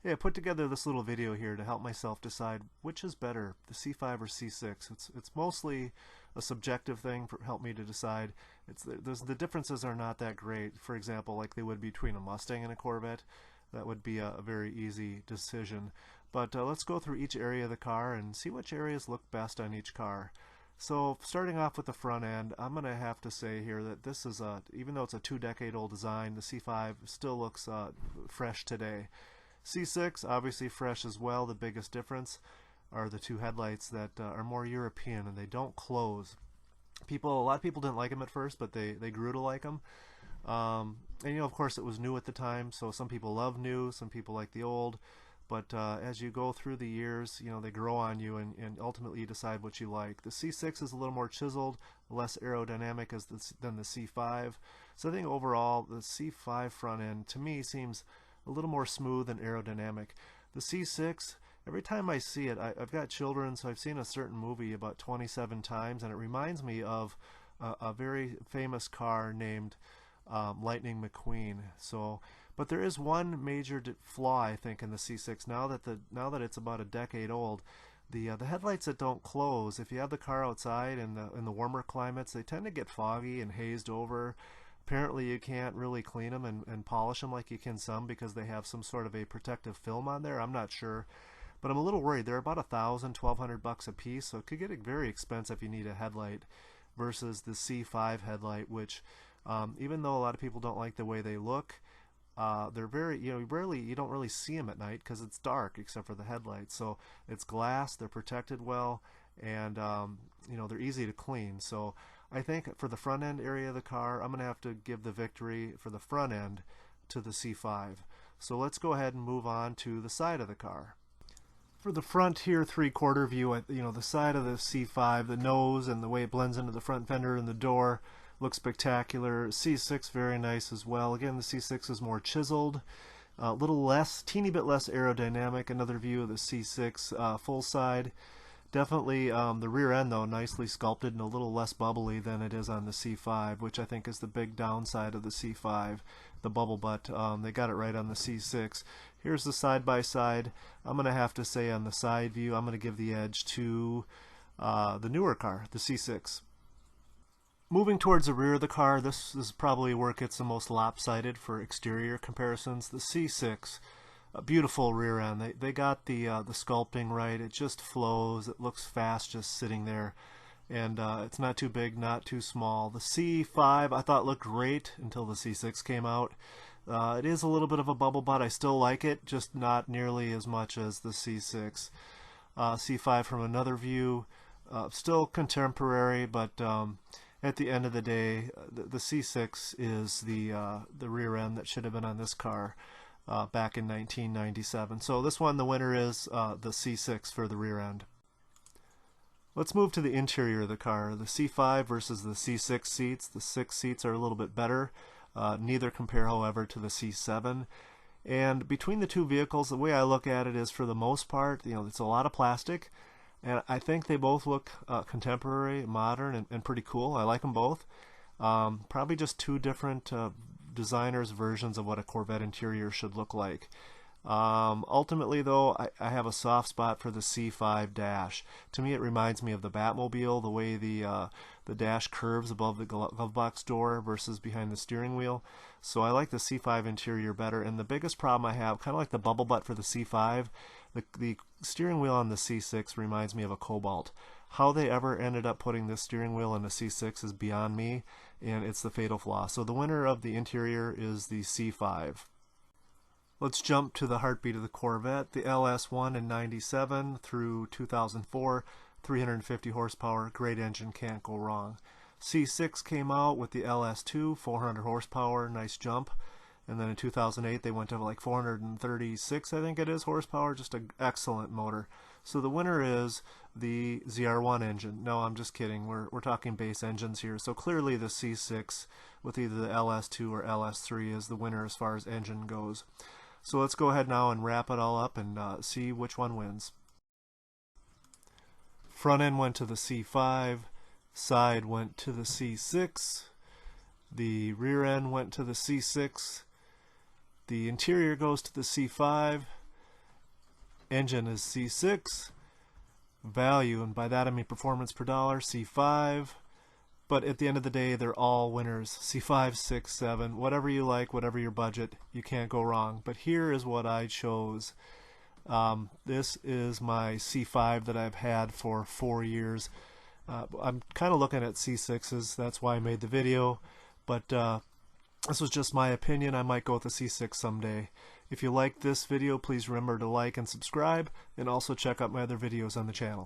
Hey, I put together this little video here to help myself decide which is better, the C5 or C6. It's mostly a subjective thing for help me to decide. The differences are not that great. For example, like they would be between a Mustang and a Corvette. That would be a very easy decision. But let's go through each area of the car and see which areas look best on each car. So starting off with the front end, I'm going to have to say here that this is even though it's a 2-decade-old design, the C5 still looks fresh today. C6 obviously fresh as well. The biggest difference are the two headlights that are more European and they don't close. A lot of people didn't like them at first, but they grew to like them. And of course it was new at the time, so some people love new, some people like the old. But as you go through the years, they grow on you, and ultimately you decide what you like. The C6 is a little more chiseled, less aerodynamic than the C5. So I think overall the C5 front end to me seems a little more smooth and aerodynamic. The C6, every time I see it, I've got children, so I've seen a certain movie about 27 times, and it reminds me of a very famous car named Lightning McQueen. But there is one major flaw, I think, in the C6. Now that it's about a decade old, the headlights that don't close, if you have the car outside in the warmer climates, they tend to get foggy and hazed over. Apparently you can't really clean them and polish them like you can some because they have some sort of a protective film on there. I'm not sure, but I'm a little worried. They're about $1,000–1,200 a piece, so it could get very expensive if you need a headlight versus the C5 headlight, which even though a lot of people don't like the way they look, they're very, you don't really see them at night because it's dark except for the headlights. So it's glass, they're protected well, and they're easy to clean. So I think for the front end area of the car, I'm going to have to give the victory for the front end to the C5. So let's go ahead and move on to the side of the car. For the front here 3/4 view, the side of the C5, the nose and the way it blends into the front fender and the door looks spectacular. C6 very nice as well. Again, the C6 is more chiseled, a little less, teeny bit less aerodynamic. Another view of the C6 full side. Definitely the rear end, though, nicely sculpted and a little less bubbly than it is on the C5, which I think is the big downside of the C5, the bubble butt. They got it right on the C6. Here's the side-by-side. I'm going to have to say on the side view, I'm going to give the edge to the newer car, the C6. Moving towards the rear of the car, this is probably where it gets the most lopsided for exterior comparisons. The C6. A beautiful rear end. They got the sculpting right. It just flows. It looks fast just sitting there, and it's not too big, not too small. The C5 I thought looked great until the C6 came out. It is a little bit of a bubble butt. I still like it, just not nearly as much as the C6. C5 from another view, still contemporary, but at the end of the day, the C6 is the rear end that should have been on this car. Back in 1997. So this one, the winner is the C6 for the rear end. Let's move to the interior of the car. The C5 versus the C6 seats. The 6 seats are a little bit better. Neither compare, however, to the C7. And between the two vehicles, the way I look at it is, for the most part, it's a lot of plastic, and I think they both look contemporary, modern, and pretty cool. I like them both. Probably just two different designers' versions of what a Corvette interior should look like. Ultimately, though, I have a soft spot for the C5 dash. To me, it reminds me of the Batmobile, the way the dash curves above the glove box door versus behind the steering wheel. So I like the C5 interior better. And the biggest problem I have, kind of like the bubble butt for the C5, the steering wheel on the C6 reminds me of a Cobalt. How they ever ended up putting this steering wheel in the C6 is beyond me, and it's the fatal flaw. So the winner of the interior is the C5. Let's jump to the heartbeat of the Corvette. The LS1 in 97 through 2004, 350 horsepower, great engine, can't go wrong. C6 came out with the LS2, 400 horsepower, nice jump. And then in 2008 they went to like 436, I think it is, horsepower, just an excellent motor. So the winner is the ZR1 engine. No, I'm just kidding. We're talking base engines here. So clearly the C6 with either the LS2 or LS3 is the winner as far as engine goes. So let's go ahead now and wrap it all up and see which one wins. Front end went to the C5, side went to the C6, the rear end went to the C6, the interior goes to the C5, engine is C6, value, and by that I mean performance per dollar, C5. But at the end of the day, they're all winners. C5, 6, 7, whatever you like, whatever your budget, you can't go wrong. But here is what I chose. This is my C5 that I've had for 4 years. I'm kind of looking at C6s, that's why I made the video. But this was just my opinion. I might go with a C6 someday. If you like this video, please remember to like and subscribe, and also check out my other videos on the channel.